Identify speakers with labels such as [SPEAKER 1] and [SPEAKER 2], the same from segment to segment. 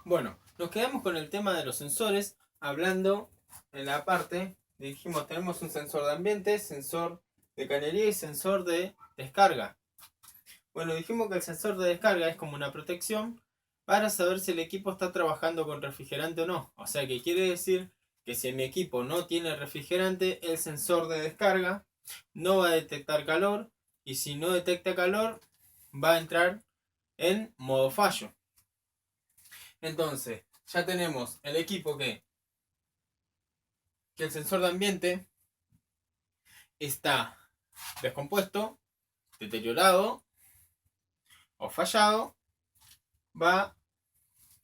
[SPEAKER 1] Bueno, nos quedamos con el tema de los sensores, hablando en la parte, dijimos, tenemos un sensor de ambiente, sensor de cañería y sensor de descarga. Bueno, dijimos que el sensor de descarga es como una protección para saber si el equipo está trabajando con refrigerante o no. O sea que quiere decir que si mi equipo no tiene refrigerante, el sensor de descarga no va a detectar calor y si no detecta calor, va a entrar en modo fallo. Entonces, ya tenemos el equipo que el sensor de ambiente está descompuesto, deteriorado o fallado, va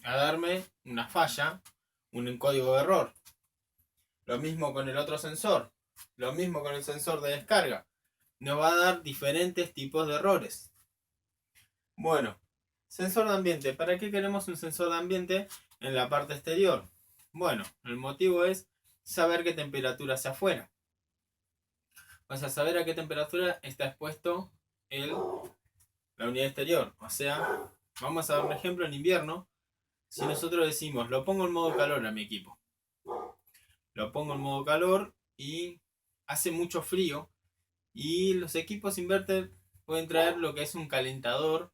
[SPEAKER 1] a darme una falla, un código de error. Lo mismo con el otro sensor, lo mismo con el sensor de descarga. Nos va a dar diferentes tipos de errores. Bueno, sensor de ambiente. ¿Para qué queremos un sensor de ambiente en la parte exterior? Bueno, el motivo es saber qué temperatura hacia afuera. O sea, saber a qué temperatura está expuesto la unidad exterior. O sea, vamos a dar un ejemplo en invierno. Si nosotros decimos, lo pongo en modo calor a mi equipo. Lo pongo en modo calor y hace mucho frío. Y los equipos inverter pueden traer lo que es un calentador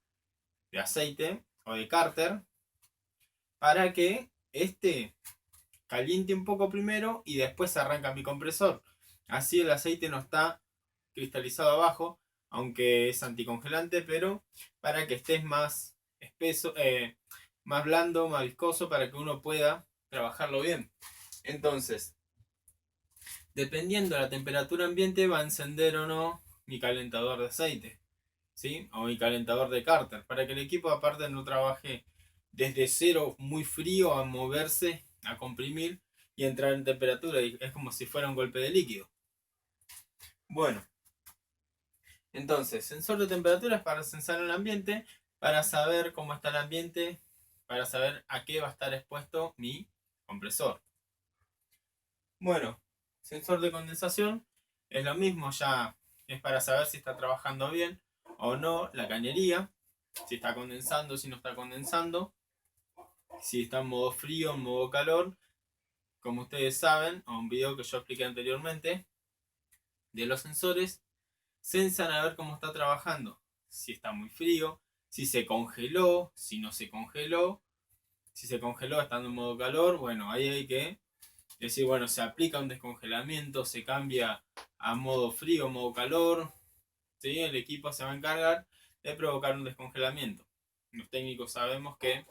[SPEAKER 1] de aceite o de cárter para que este caliente un poco primero y después arranca mi compresor. Así el aceite no está cristalizado abajo, aunque es anticongelante, pero para que estés más espeso, más blando, más viscoso, para que uno pueda trabajarlo bien. Entonces, dependiendo de la temperatura ambiente, va a encender o no mi calentador de aceite, ¿sí? O mi calentador de cárter, para que el equipo aparte no trabaje desde cero muy frío a moverse, a comprimir y entrar en temperatura. Es como si fuera un golpe de líquido. Bueno, entonces, sensor de temperatura es para sensar el ambiente, para saber cómo está el ambiente, para saber a qué va a estar expuesto mi compresor. Bueno, sensor de condensación es lo mismo, ya es para saber si está trabajando bien o no la cañería, si está condensando, si no está condensando, si está en modo frío, en modo calor. Como ustedes saben, o un video que yo expliqué anteriormente, de los sensores, sensan a ver cómo está trabajando. Si está muy frío, si se congeló, si no se congeló. Si se congeló estando en modo calor, bueno, ahí hay que decir, bueno, se aplica un descongelamiento, se cambia a modo frío, modo calor. ¿Sí? El equipo se va a encargar de provocar un descongelamiento. Los técnicos sabemos que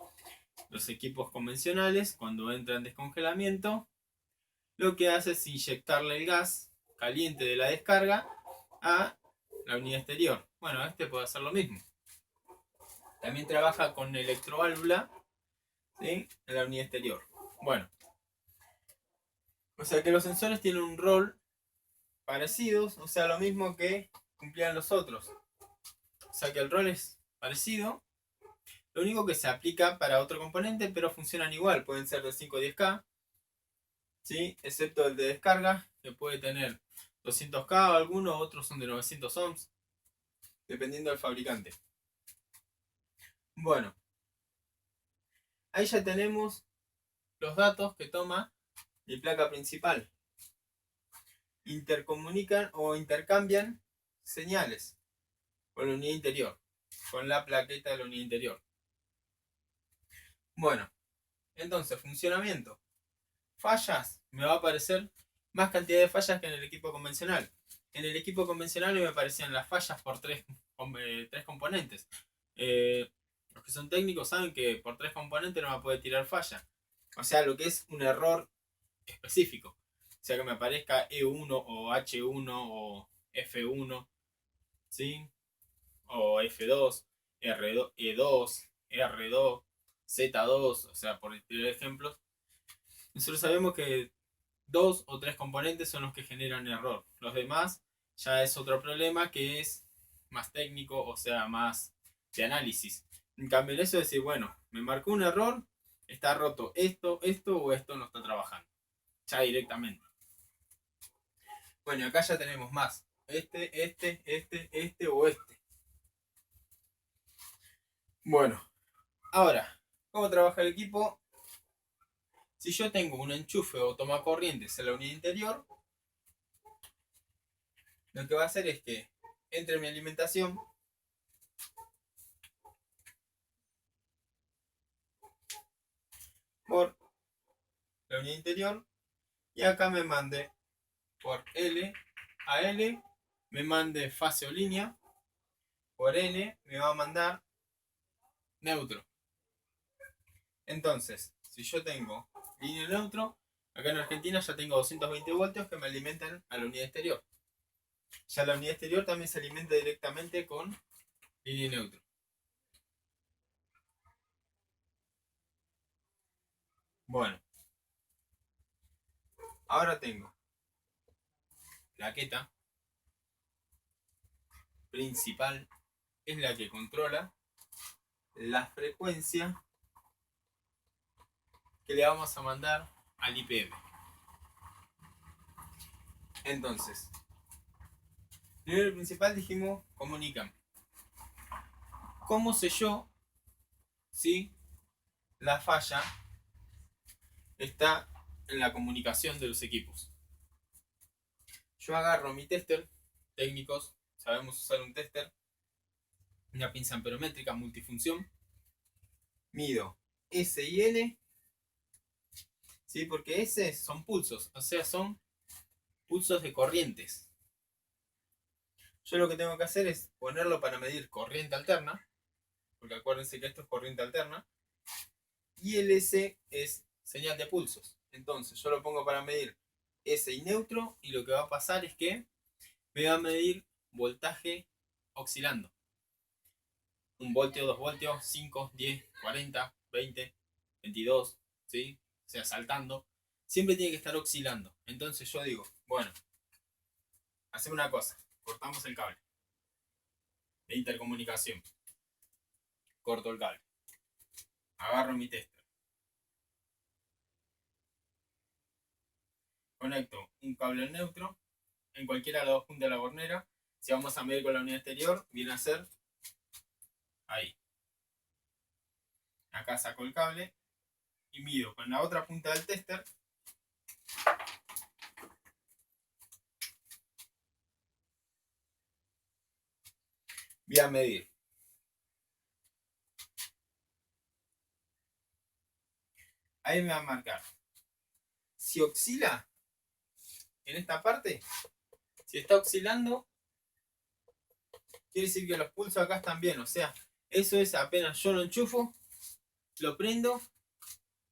[SPEAKER 1] los equipos convencionales, cuando entran en descongelamiento, lo que hace es inyectarle el gas caliente de la descarga a la unidad exterior. Bueno, este puede hacer lo mismo. También trabaja con electroválvula, ¿sí? En la unidad exterior. Bueno, o sea que los sensores tienen un rol parecido, o sea, lo mismo que cumplían los otros. O sea que el rol es parecido, lo único que se aplica para otro componente, pero funcionan igual. Pueden ser de 5 a 10K, ¿sí? Excepto el de descarga, que puede tener 200K o algunos, otros son de 900 ohms, dependiendo del fabricante. Bueno, ahí ya tenemos los datos que toma mi placa principal. Intercomunican o intercambian señales con la unidad interior, con la plaqueta de la unidad interior. Bueno, entonces, funcionamiento. Fallas, me va a aparecer más cantidad de fallas que en el equipo convencional. En el equipo convencional me aparecían las fallas por tres componentes. Los que son técnicos saben que por 3 componentes no me puede tirar falla. O sea, lo que es un error específico. O sea, que me aparezca E1 o H1 o F1, ¿sí? O F2, R2, E2, R2, Z2, o sea, por tirar ejemplos. Nosotros sabemos que 2 o 3 componentes son los que generan error. Los demás ya es otro problema que es más técnico, o sea, más de análisis. En cambio, en eso es decir, bueno, me marcó un error, está roto esto, esto o esto no está trabajando. Ya directamente. Bueno, acá ya tenemos más. Este o este. Bueno, ahora, ¿cómo trabaja el equipo? Si yo tengo un enchufe o toma corrientes en la unidad interior, lo que va a hacer es que entre mi alimentación por la unidad interior y acá me mande por L a L, me mande fase o línea, por N me va a mandar neutro. Entonces, si yo tengo línea neutro, acá en Argentina ya tengo 220 voltios que me alimentan a la unidad exterior. Ya la unidad exterior también se alimenta directamente con línea neutro. Bueno, ahora tengo plaqueta principal, es la que controla la frecuencia que le vamos a mandar al IPM. Entonces, nivel principal dijimos comunican. ¿Cómo sé yo si la falla está en la comunicación de los equipos? Yo agarro mi tester, técnicos, sabemos usar un tester, una pinza amperométrica multifunción, mido S y L, ¿sí? Porque S son pulsos, o sea, son pulsos de corrientes. Yo lo que tengo que hacer es ponerlo para medir corriente alterna, porque acuérdense que esto es corriente alterna, y el S es señal de pulsos. Entonces yo lo pongo para medir S y neutro, y lo que va a pasar es que me va a medir voltaje oscilando. 1 voltio, 2 voltios, 5, 10, 40, 20, 22, ¿sí? O sea, saltando. Siempre tiene que estar oscilando. Entonces yo digo, bueno, hacemos una cosa. Cortamos el cable de intercomunicación. Corto el cable. Agarro mi tester. Conecto un cable neutro en cualquiera de las dos puntas de la bornera. Si vamos a medir con la unidad exterior, viene a ser ahí. Acá saco el cable y mido con la otra punta del tester. Voy a medir. Ahí me va a marcar. Si oscila en esta parte, si está oscilando, quiere decir que los pulsos acá están bien. O sea, eso es apenas yo lo enchufo, lo prendo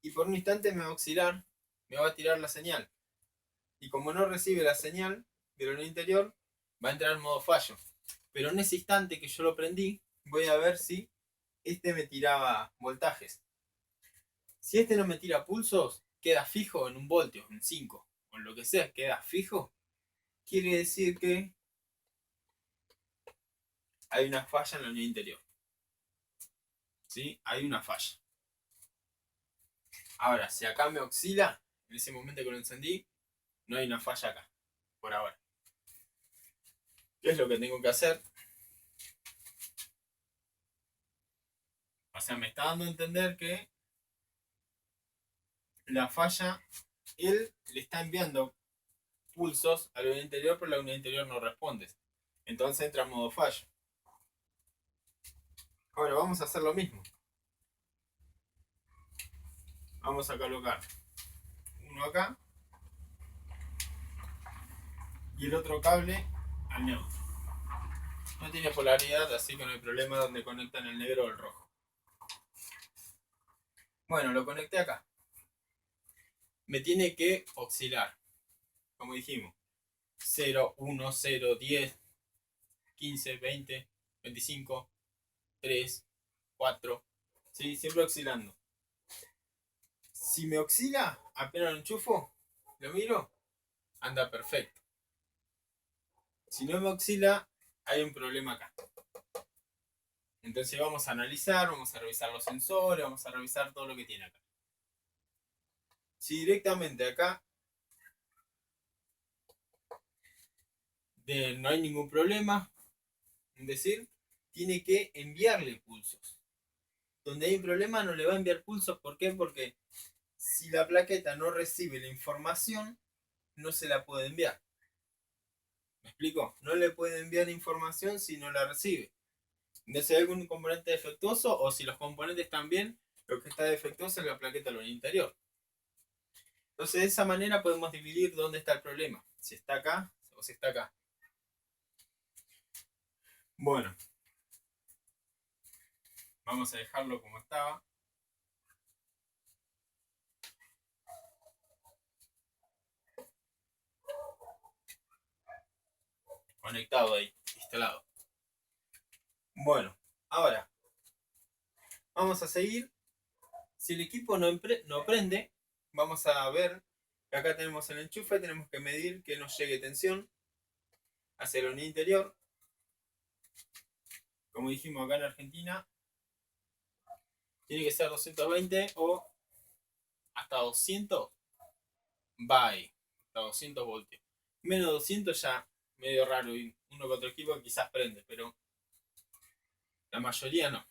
[SPEAKER 1] y por un instante me va a oscilar, me va a tirar la señal. Y como no recibe la señal de la unidad interior, va a entrar en modo fallo. Pero en ese instante que yo lo prendí, voy a ver si este me tiraba voltajes. Si este no me tira pulsos, queda fijo en 1 voltio, en 5, o en lo que sea, queda fijo. Quiere decir que hay una falla en la unidad interior. ¿Sí? Hay una falla. Ahora, si acá me oscila, en ese momento que lo encendí, no hay una falla acá, por ahora. ¿Qué es lo que tengo que hacer? O sea, me está dando a entender que la falla, él le está enviando pulsos a la unidad interior, pero la unidad interior no responde. Entonces entra en modo fallo. Ahora vamos a hacer lo mismo. Vamos a colocar uno acá y el otro cable al neutro. No tiene polaridad, así que no hay problema donde conectan el negro o el rojo. Bueno, lo conecté acá. Me tiene que oscilar, como dijimos. 0, 1, 0, 10, 15, 20, 25, 3, 4. ¿Sí? Siempre oscilando. Si me oscila, apenas lo enchufo, lo miro, anda perfecto. Si no me oscila, hay un problema acá. Entonces vamos a analizar, vamos a revisar los sensores, vamos a revisar todo lo que tiene acá. Si directamente acá no hay ningún problema, es decir, tiene que enviarle pulsos. Donde hay un problema no le va a enviar pulsos, ¿por qué? Porque si la plaqueta no recibe la información, no se la puede enviar. ¿Me explico? No le puede enviar información si no la recibe. De si hay algún componente defectuoso o si los componentes están bien, lo que está defectuoso es la plaqueta en el interior. Entonces de esa manera podemos dividir dónde está el problema. Si está acá o si está acá. Bueno. Vamos a dejarlo como estaba. Conectado ahí, instalado. Bueno, ahora vamos a seguir. Si el equipo no prende, vamos a ver que acá tenemos el enchufe, tenemos que medir que nos llegue tensión hacia la unidad interior. Como dijimos acá en Argentina, tiene que ser 220 o hasta 200 va ahí, hasta 200 voltios. Menos 200 ya medio raro y uno que otro equipo quizás prende, pero la mayoría no.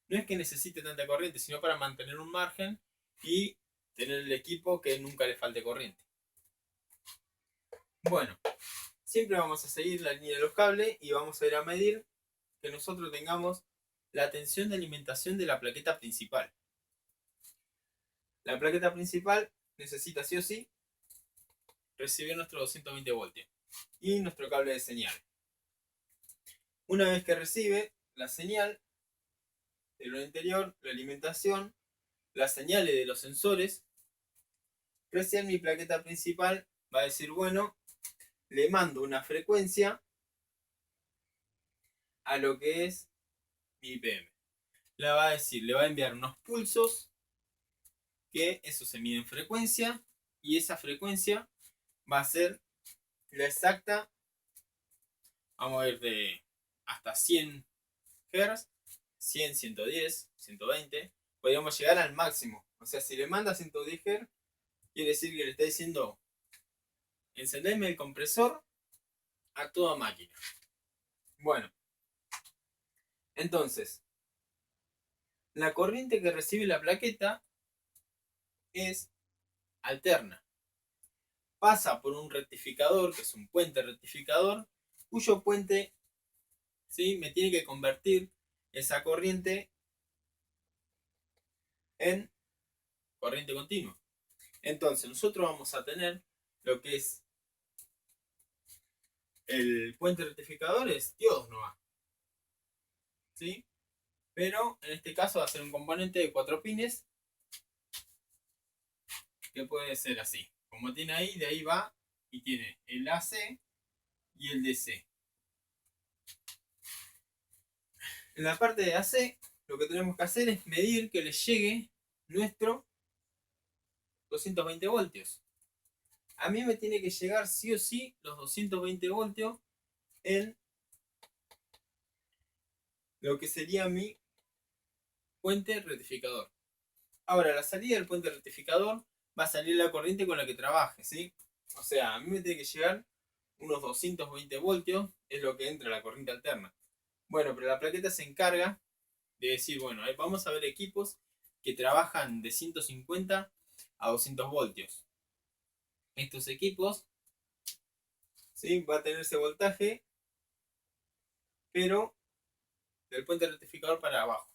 [SPEAKER 1] No es que necesite tanta corriente, sino para mantener un margen y tener el equipo que nunca le falte corriente. Bueno, siempre vamos a seguir la línea de los cables y vamos a ir a medir que nosotros tengamos la tensión de alimentación de la plaqueta principal. La plaqueta principal necesita sí o sí recibir nuestros 220 voltios y nuestro cable de señal. Una vez que recibe la señal de lo interior, la alimentación, las señales de los sensores, recién mi plaqueta principal va a decir, bueno, le mando una frecuencia a lo que es mi IPM. Le va a decir, le va a enviar unos pulsos, que eso se mide en frecuencia, y esa frecuencia va a ser la exacta, vamos a ir de hasta 100 Hz, 100, 110, 120, podríamos llegar al máximo. O sea, si le manda 110 Hz, quiere decir que le está diciendo, encendeme el compresor a toda máquina. Bueno, entonces, la corriente que recibe la plaqueta es alterna. Pasa por un rectificador, que es un puente rectificador, cuyo puente, ¿sí?, me tiene que convertir esa corriente en corriente continua. Entonces nosotros vamos a tener lo que es el puente rectificador, es diodos nomás, ¿sí? Pero en este caso va a ser un componente de 4 pines, que puede ser así. Como tiene ahí, de ahí va y tiene el AC y el DC. En la parte de AC, lo que tenemos que hacer es medir que le llegue nuestro 220 voltios. A mí me tiene que llegar sí o sí los 220 voltios en lo que sería mi puente rectificador. Ahora, la salida del puente rectificador va a salir la corriente con la que trabaje, ¿sí? O sea, a mí me tiene que llegar unos 220 voltios, es lo que entra la corriente alterna. Bueno, pero la plaqueta se encarga de decir, bueno, vamos a ver equipos que trabajan de 150 a 200 voltios. Estos equipos, ¿sí?, va a tener ese voltaje, pero del puente rectificador para abajo.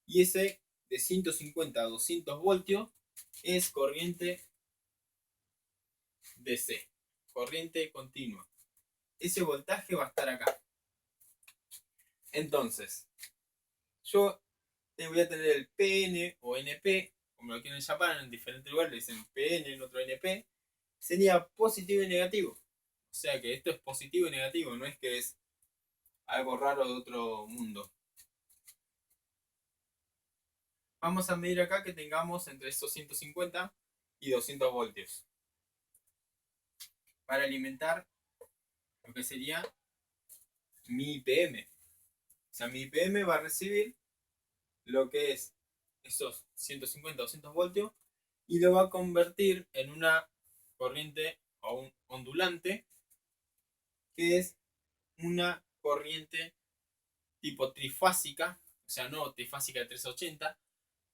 [SPEAKER 1] Y ese de 150 a 200 voltios es corriente DC, corriente continua. Ese voltaje va a estar acá. Entonces, yo voy a tener el PN o NP, como lo quieren llamar en diferentes lugares, le dicen PN, en otro NP, sería positivo y negativo. O sea que esto es positivo y negativo, no es que es algo raro de otro mundo. Vamos a medir acá que tengamos entre estos 150 y 200 voltios para alimentar lo que sería mi IPM. O sea, mi IPM va a recibir lo que es esos 150 o 200 voltios y lo va a convertir en una corriente o un ondulante, que es una corriente tipo trifásica, o sea, no trifásica de 380,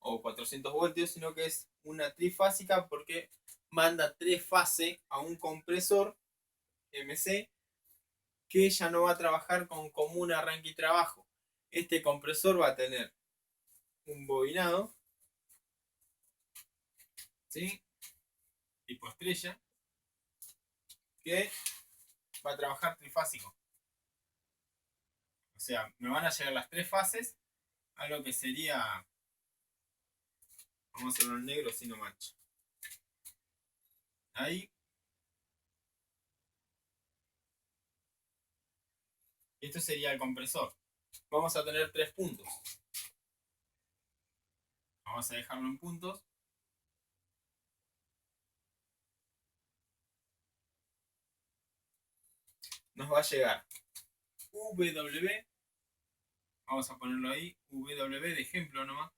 [SPEAKER 1] o 400 voltios, sino que es una trifásica porque manda 3 fases a un compresor MC que ya no va a trabajar con común arranque y trabajo. Este compresor va a tener un bobinado, ¿sí? Tipo estrella, que va a trabajar trifásico. O sea, me van a llegar las 3 fases a lo que sería, vamos a hacerlo en negro si no mancha. Ahí. Esto sería el compresor. Vamos a tener 3 puntos. Vamos a dejarlo en puntos. Nos va a llegar W. Vamos a ponerlo ahí. W de ejemplo nomás.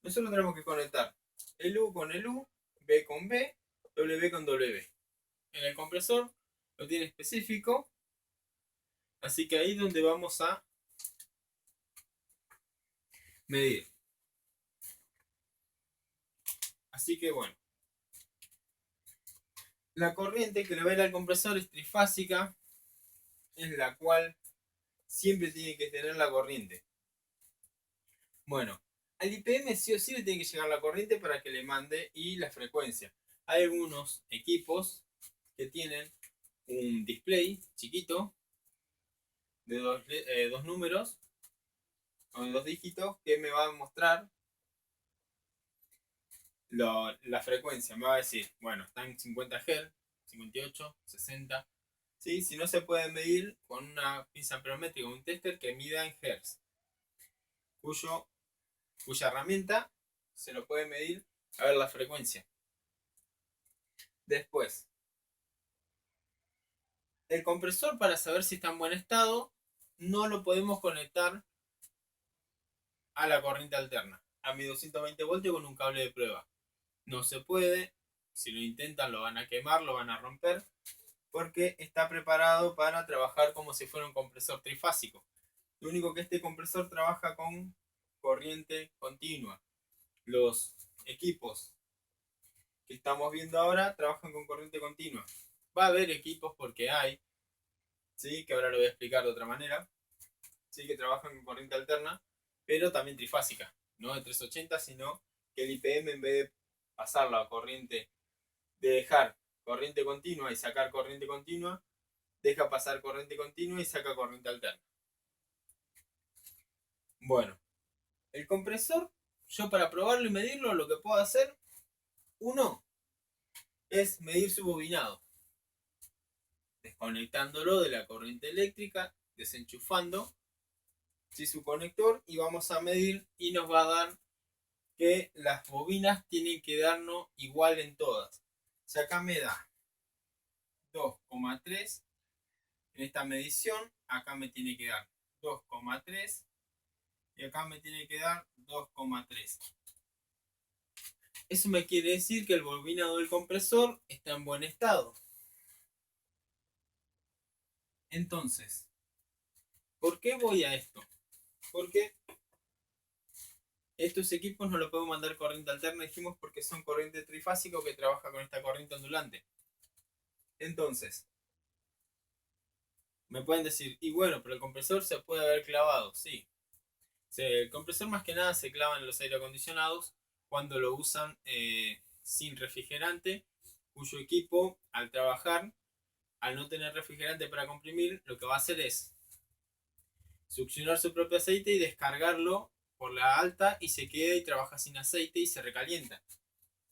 [SPEAKER 1] Nosotros tenemos que conectar el U con el U, B con B, W con W. En el compresor lo tiene específico. Así que ahí es donde vamos a medir. Así que bueno. La corriente que le va a ir al compresor es trifásica. Es la cual siempre tiene que tener la corriente. Bueno, al IPM sí o sí le tiene que llegar la corriente para que le mande y la frecuencia. Hay algunos equipos que tienen un display chiquito de dos números o de 2 dígitos que me va a mostrar la frecuencia. Me va a decir, bueno, está en 50 Hz, 58, 60. ¿Sí? Si no se puede medir con una pinza amperométrica o un tester que mida en Hz, cuya herramienta se lo puede medir a ver la frecuencia. Después, el compresor, para saber si está en buen estado, no lo podemos conectar a la corriente alterna, a mi 220 voltios con un cable de prueba. No se puede, si lo intentan lo van a quemar, lo van a romper, porque está preparado para trabajar como si fuera un compresor trifásico. Lo único que este compresor trabaja con corriente continua. Los equipos que estamos viendo ahora trabajan con corriente continua. Va a haber equipos porque hay, ¿sí? Que ahora lo voy a explicar de otra manera, ¿sí? Que trabajan con corriente alterna, pero también trifásica, no de 380, sino que el IPM, en vez de pasar la corriente, de dejar corriente continua y sacar corriente continua, deja pasar corriente continua y saca corriente alterna. Bueno, el compresor, yo para probarlo y medirlo, lo que puedo hacer, uno, es medir su bobinado, desconectándolo de la corriente eléctrica, desenchufando, ¿sí? Su conector, y vamos a medir y nos va a dar que las bobinas tienen que darnos igual en todas. Si acá me da 2,3 en esta medición, acá me tiene que dar 2,3 y acá me tiene que dar 2,3. Eso me quiere decir que el bobinado del compresor está en buen estado. Entonces, ¿por qué voy a esto? Porque estos equipos no lo puedo mandar corriente alterna, dijimos, porque son corriente trifásico que trabaja con esta corriente ondulante. Entonces, me pueden decir, y bueno, pero el compresor se puede haber clavado. Sí. El compresor más que nada se clava en los aire acondicionados cuando lo usan sin refrigerante, cuyo equipo, al trabajar, al no tener refrigerante para comprimir, lo que va a hacer es succionar su propio aceite y descargarlo por la alta, y se queda y trabaja sin aceite y se recalienta.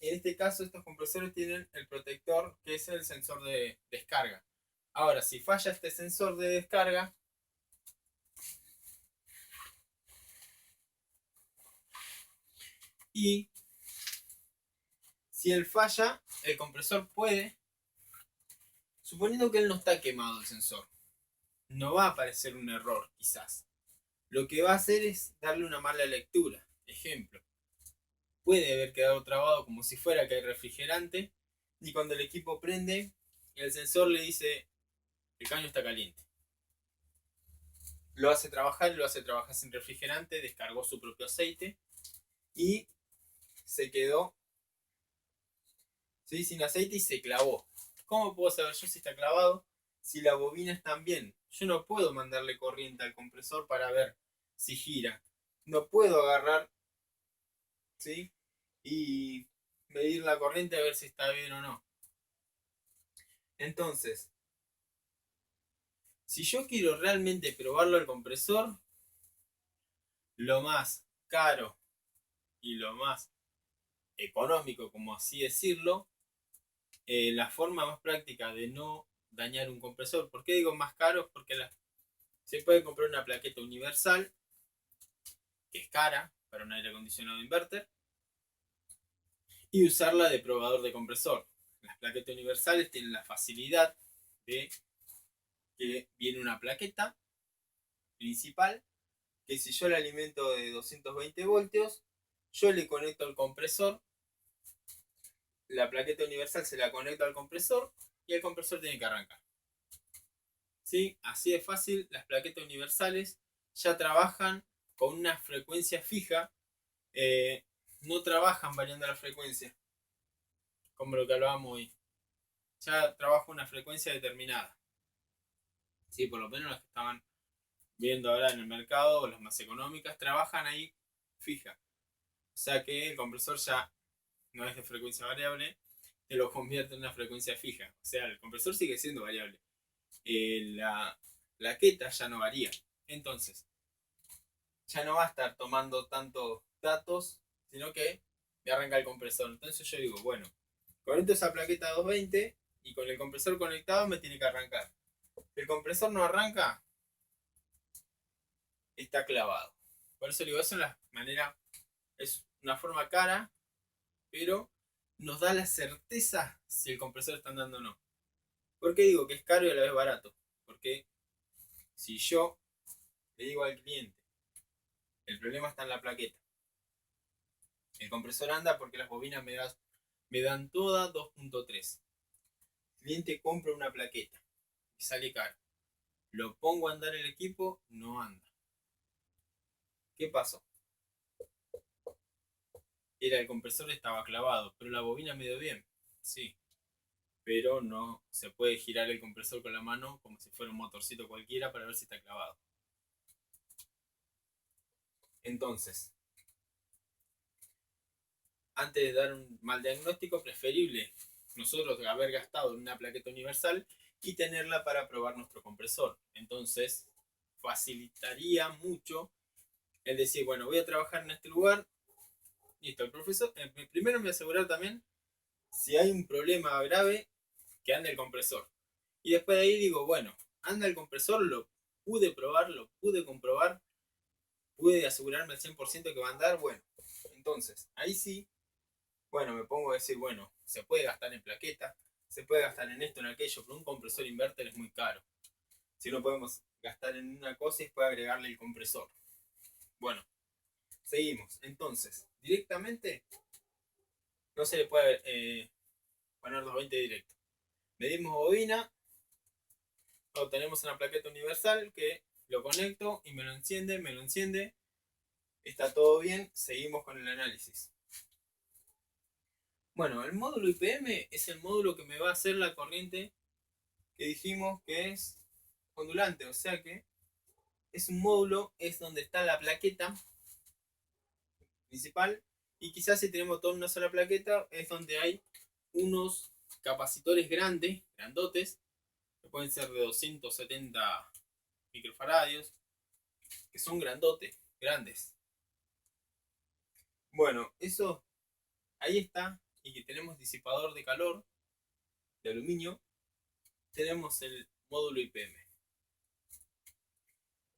[SPEAKER 1] En este caso, estos compresores tienen el protector, que es el sensor de descarga. Ahora, si falla este sensor de descarga, y si él falla, el compresor puede, suponiendo que él no está quemado el sensor, no va a aparecer un error quizás. Lo que va a hacer es darle una mala lectura. Ejemplo, puede haber quedado trabado como si fuera que hay refrigerante, y cuando el equipo prende, el sensor le dice el caño está caliente. Lo hace trabajar sin refrigerante, descargó su propio aceite, y se quedó, ¿sí?, sin aceite y se clavó. ¿Cómo puedo saber yo si está clavado? Si la bobina está bien. Yo no puedo mandarle corriente al compresor para ver si gira. No puedo agarrar, ¿sí?, y medir la corriente a ver si está bien o no. Entonces, si yo quiero realmente probarlo al compresor, lo más caro y lo más económico, como así decirlo, la forma más práctica de no dañar un compresor. ¿Por qué digo más caro? Porque se puede comprar una plaqueta universal, que es cara para un aire acondicionado inverter, y usarla de probador de compresor. Las plaquetas universales tienen la facilidad de que viene una plaqueta principal, que si yo la alimento de 220 voltios, yo le conecto al compresor, la plaqueta universal se la conecta al compresor y el compresor tiene que arrancar. ¿Sí? Así de fácil, las plaquetas universales ya trabajan con una frecuencia fija, no trabajan variando la frecuencia, como lo que hablábamos hoy. Ya trabaja una frecuencia determinada. Sí, por lo menos las que estaban viendo ahora en el mercado, las más económicas, trabajan ahí fija. O sea que el compresor ya no es de frecuencia variable, te lo convierte en una frecuencia fija. O sea, el compresor sigue siendo variable. La plaqueta ya no varía. Entonces, ya no va a estar tomando tantos datos, sino que me arranca el compresor. Entonces yo digo, bueno, conecto esa plaqueta 220 y con el compresor conectado me tiene que arrancar. Si el compresor no arranca, está clavado. Por eso digo, eso es una forma cara, pero nos da la certeza si el compresor está andando o no. ¿Por qué digo que es caro y a la vez barato? Porque si yo le digo al cliente, el problema está en la plaqueta, el compresor anda porque las bobinas me dan todas 2.3. El cliente compra una plaqueta y sale caro. Lo pongo a andar el equipo, no anda. ¿Qué pasó? El compresor estaba clavado, pero la bobina me dio bien. Sí, pero no se puede girar el compresor con la mano como si fuera un motorcito cualquiera para ver si está clavado. Entonces, antes de dar un mal diagnóstico, preferible nosotros haber gastado en una plaqueta universal y tenerla para probar nuestro compresor. Entonces, facilitaría mucho el decir, bueno, voy a trabajar en este lugar. Listo, el profesor, primero me voy a asegurar también si hay un problema grave que ande el compresor. Y después de ahí digo, bueno, anda el compresor, lo pude probar, lo pude comprobar, pude asegurarme al 100% que va a andar. Bueno, entonces, ahí sí, bueno, me pongo a decir, bueno, se puede gastar en plaqueta, se puede gastar en esto, en aquello, pero un compresor inverter es muy caro. Si no podemos gastar en una cosa y después agregarle el compresor. Bueno, seguimos. Entonces, directamente no se le puede poner 220 directo. Medimos bobina, obtenemos una plaqueta universal que lo conecto y me lo enciende. Está todo bien, seguimos con el análisis. Bueno, el módulo IPM es el módulo que me va a hacer la corriente que dijimos que es ondulante, o sea que es un módulo, es donde está la plaqueta principal, y quizás si tenemos toda una sola plaqueta es donde hay unos capacitores grandotes, que pueden ser de 270 microfaradios, que son grandes. Bueno, eso ahí está, y que tenemos disipador de calor de aluminio, tenemos el módulo IPM,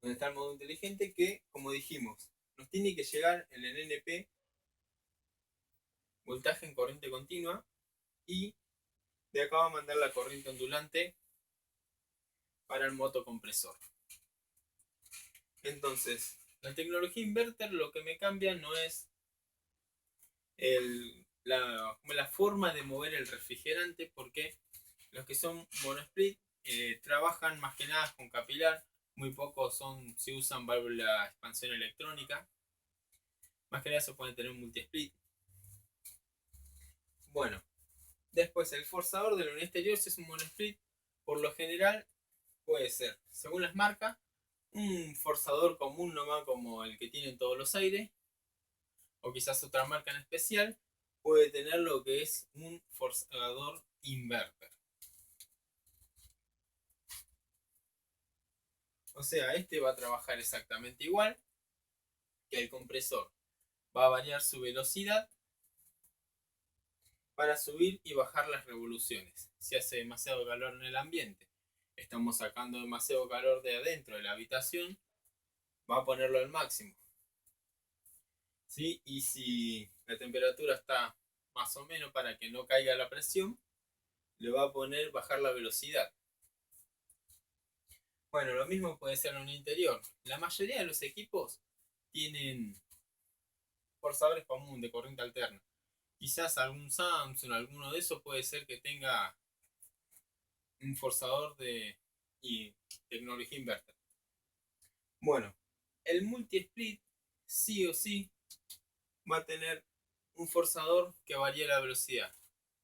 [SPEAKER 1] donde está el módulo inteligente que, como dijimos, nos tiene que llegar el NNP, voltaje en corriente continua, y de acá va a mandar la corriente ondulante para el motocompresor. Entonces, la tecnología inverter lo que me cambia no es la forma de mover el refrigerante, porque los que son monosplit trabajan más que nada con capilar, muy pocos se usan válvula expansión electrónica. Más que nada se puede tener un multi-split. Bueno, después el forzador de la unidad exterior, si es un monosplit, por lo general puede ser, según las marcas, un forzador común nomás como el que tienen todos los aires, o quizás otra marca en especial, puede tener lo que es un forzador inverter. O sea, este va a trabajar exactamente igual que el compresor. Va a variar su velocidad para subir y bajar las revoluciones. Si hace demasiado calor en el ambiente, estamos sacando demasiado calor de adentro de la habitación, va a ponerlo al máximo. ¿Sí? Y si la temperatura está más o menos para que no caiga la presión, le va a poner bajar la velocidad. Bueno, lo mismo puede ser en un interior. La mayoría de los equipos tienen forzadores comunes de corriente alterna. Quizás algún Samsung, alguno de esos puede ser que tenga un forzador de y tecnología inverter. Bueno, el multi-split sí o sí va a tener un forzador que varíe la velocidad.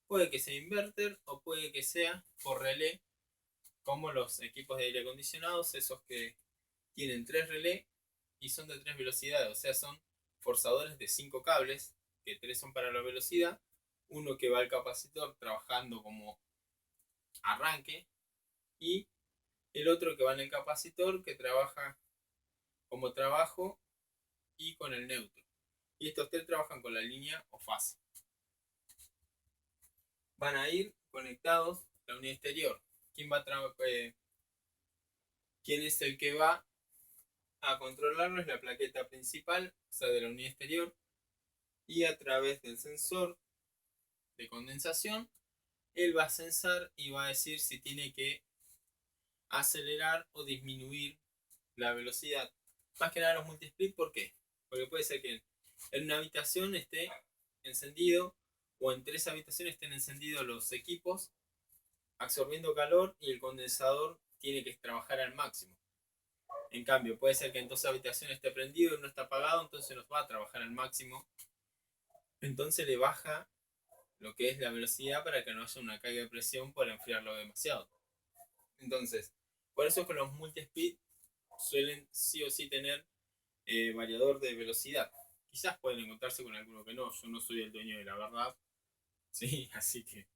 [SPEAKER 1] Puede que sea inverter o puede que sea por relé, como los equipos de aire acondicionado, esos que tienen 3 relés y son de 3 velocidades, o sea, son forzadores de 5 cables, que 3 son para la velocidad, uno que va al capacitor trabajando como arranque y el otro que va en el capacitor que trabaja como trabajo y con el neutro. Y estos tres trabajan con la línea o fase. Van a ir conectados a la unidad exterior. ¿Quién es el que va a controlarlo? Es la plaqueta principal, o sea, de la unidad exterior. Y a través del sensor de condensación, él va a censar y va a decir si tiene que acelerar o disminuir la velocidad. Más que nada los multisplit, ¿por qué? Porque puede ser que en una habitación esté encendido o en 3 habitaciones estén encendidos los equipos absorbiendo calor y el condensador tiene que trabajar al máximo. En cambio, puede ser que en 2 habitaciones esté prendido y uno está apagado, entonces no va a trabajar al máximo. Entonces le baja lo que es la velocidad para que no haya una carga de presión por enfriarlo demasiado. Entonces, por eso con los multi-speed suelen sí o sí tener variador de velocidad. Quizás pueden encontrarse con alguno que no. Yo no soy el dueño de la verdad. Sí, así que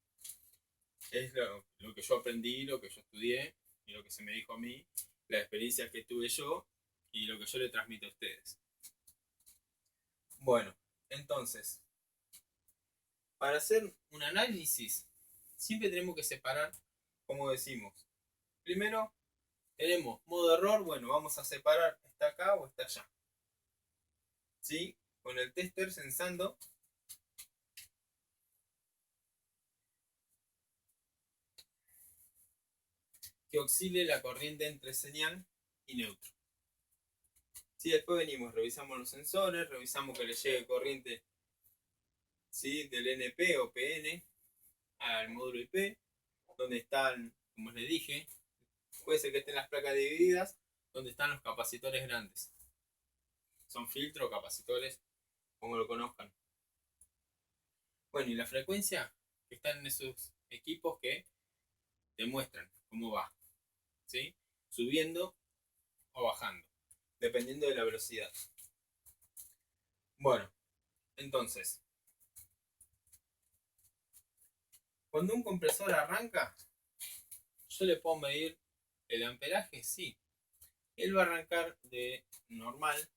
[SPEAKER 1] es lo que yo aprendí, lo que yo estudié y lo que se me dijo a mí, las experiencias que tuve yo y lo que yo le transmito a ustedes. Bueno, entonces, para hacer un análisis, siempre tenemos que separar, como decimos. Primero, tenemos modo error, bueno, vamos a separar, ¿está acá o está allá? ¿Sí? Con el tester sensando que oscile la corriente entre señal y neutro. ¿Sí? Después venimos, revisamos los sensores, revisamos que le llegue corriente, ¿sí?, del NP o PN al módulo IP, donde están, como les dije, puede ser que estén las placas divididas, donde están los capacitores grandes. Son filtros, capacitores, como lo conozcan. Bueno, y la frecuencia que están en esos equipos que demuestran cómo va, ¿sí? Subiendo o bajando, dependiendo de la velocidad. Bueno, entonces, cuando un compresor arranca, yo le puedo medir el amperaje, sí. Él va a arrancar de normal,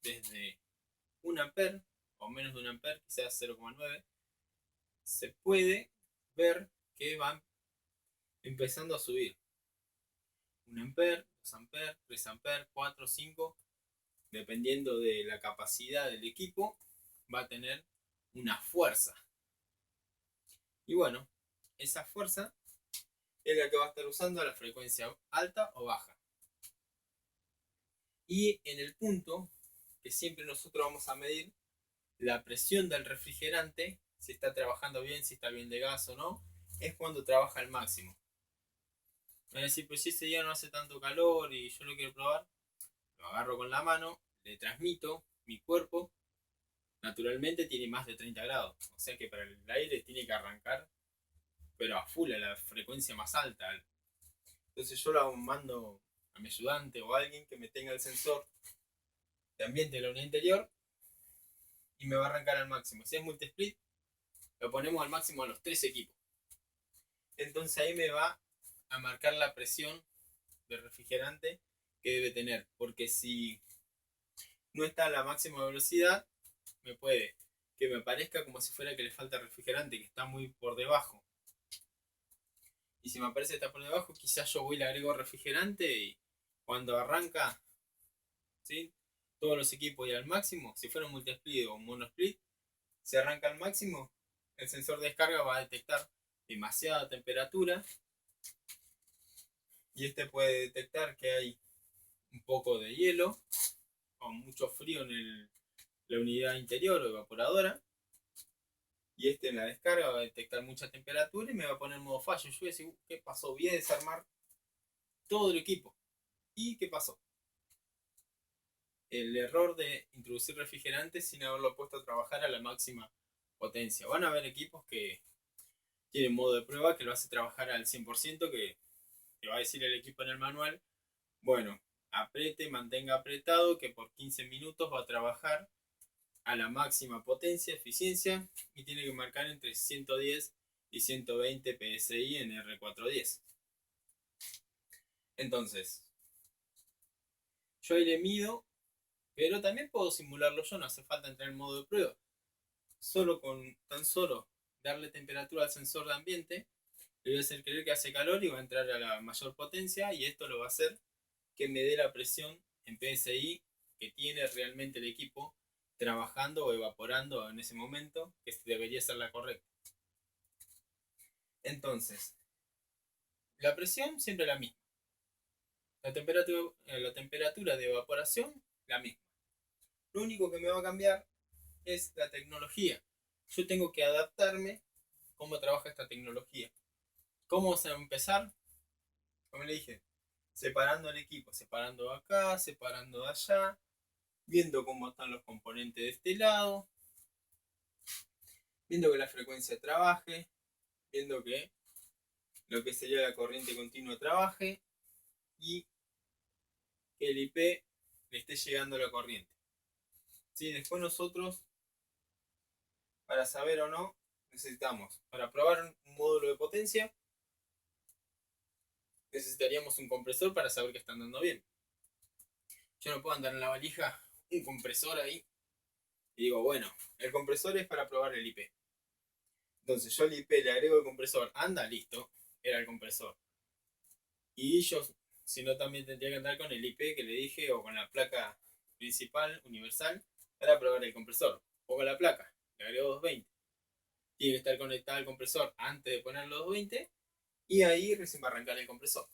[SPEAKER 1] desde 1 amper o menos de 1 amper, quizás 0,9. Se puede ver que van empezando a subir. 1 amper, 2 amper, 3 amper, 4, 5, dependiendo de la capacidad del equipo, va a tener una fuerza. Y bueno, esa fuerza es la que va a estar usando a la frecuencia alta o baja. Y en el punto que siempre nosotros vamos a medir la presión del refrigerante, si está trabajando bien, si está bien de gas o no, es cuando trabaja al máximo. Es decir, pues si ese día no hace tanto calor y yo lo quiero probar, lo agarro con la mano, le transmito mi cuerpo naturalmente tiene más de 30 grados. O sea que para el aire tiene que arrancar, pero a full, a la frecuencia más alta. Entonces yo lo mando a mi ayudante o a alguien que me tenga el sensor de ambiente de la unidad interior y me va a arrancar al máximo. Si es multi-split, lo ponemos al máximo a los 3 equipos. Entonces ahí me va a marcar la presión del refrigerante que debe tener. Porque si no está a la máxima velocidad, me puede que me parezca como si fuera que le falta refrigerante, que está muy por debajo. Y si me parece que está por debajo, quizás yo voy y le agrego refrigerante y cuando arranca, ¿sí? Todos los equipos y al máximo, si fuera un multi-split o un mono-split, se arranca al máximo, el sensor de descarga va a detectar demasiada temperatura y este puede detectar que hay un poco de hielo o mucho frío en la unidad interior o evaporadora. Y este en la descarga va a detectar mucha temperatura y me va a poner en modo fallo. Yo voy a decir, ¿qué pasó? Voy a desarmar todo el equipo. ¿Y qué pasó? El error de introducir refrigerante sin haberlo puesto a trabajar a la máxima potencia. Van a haber equipos que tienen modo de prueba que lo hace trabajar al 100%, que te va a decir el equipo en el manual, bueno, apriete, mantenga apretado, que por 15 minutos va a trabajar a la máxima potencia, eficiencia, y tiene que marcar entre 110 y 120 PSI en R410. Entonces, yo ahí le mido, pero también puedo simularlo yo, no hace falta entrar en modo de prueba. Tan solo darle temperatura al sensor de ambiente, le voy a hacer creer que hace calor y va a entrar a la mayor potencia, y esto lo va a hacer que me dé la presión en PSI que tiene realmente el equipo trabajando o evaporando en ese momento, que debería ser la correcta. Entonces, la presión siempre la misma. La temperatura de evaporación, la misma. Lo único que me va a cambiar es la tecnología. Yo tengo que adaptarme a cómo trabaja esta tecnología. ¿Cómo vamos a empezar? Como le dije, separando el equipo, separando acá, separando allá, viendo cómo están los componentes de este lado, viendo que la frecuencia trabaje, viendo que lo que sería la corriente continua trabaje y que el IP le esté llegando a la corriente. ¿Sí? Después nosotros, para saber o no, necesitamos, para probar un módulo de potencia, necesitaríamos un compresor para saber que está andando bien. Yo no puedo andar en la valija un compresor ahí y digo, bueno, el compresor es para probar el IP. Entonces yo al IP le agrego el compresor, anda, listo, era el compresor. Y yo, si no, también tendría que andar con el IP que le dije o con la placa principal, universal, para probar el compresor. Pongo la placa, le agrego 220. Tiene que estar conectado al compresor antes de poner los 220 y ahí recién va a arrancar el compresor.